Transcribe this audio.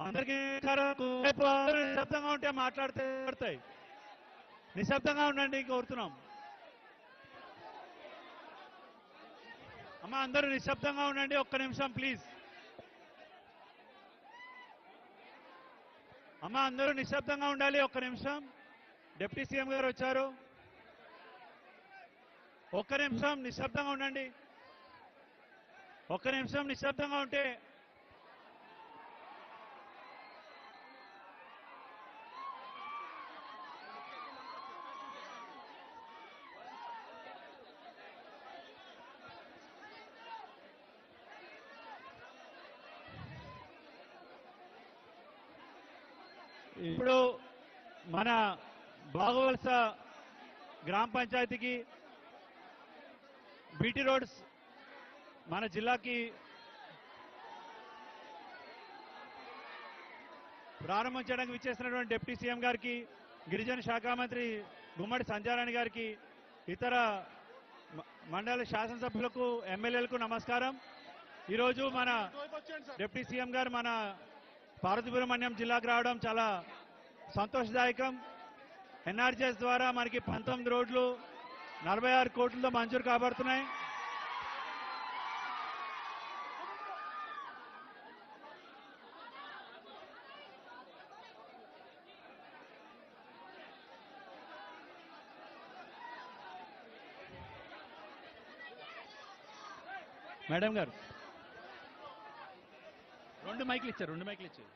అందరికీ నిశ్శబ్దంగా ఉంటే మాట్లాడితే పడతాయి. నిశ్శబ్దంగా ఉండండి కోరుతున్నాం. అమ్మ అందరూ నిశ్శబ్దంగా ఉండండి, ఒక్క నిమిషం ప్లీజ్. అమ్మ అందరూ నిశ్శబ్దంగా ఉండాలి, ఒక్క నిమిషం. డిప్యూటీ సీఎం గారు వచ్చారు, ఒక్క నిమిషం నిశ్శబ్దంగా ఉండండి. ఒక్క నిమిషం నిశ్శబ్దంగా ఉంటే ఇప్పుడు మన బాగవలస గ్రామ పంచాయతీకి బీటీ రోడ్స్ మన జిల్లాకి ప్రారంభించడానికి విచ్చేసినటువంటి డిప్యూటీ సీఎం గారికి, గిరిజన శాఖ మంత్రి గుమ్మడి సంధ్యారాణి గారికి, ఇతర మండల శాసనసభ్యులకు, ఎమ్మెల్యేలకు నమస్కారం. ఈరోజు మన డిప్యూటీ సీఎం గారు మన పార్వతీపురం మన్యం జిల్లాకు రావడం చాలా సంతోషదాయకం. ఎన్ఆర్జీఎస్ ద్వారా మనకి 19 రోడ్లు 46 కోట్లతో మంజూరు కాబడుతున్నాయి. మేడం గారు 2 మైకులు ఇచ్చారు.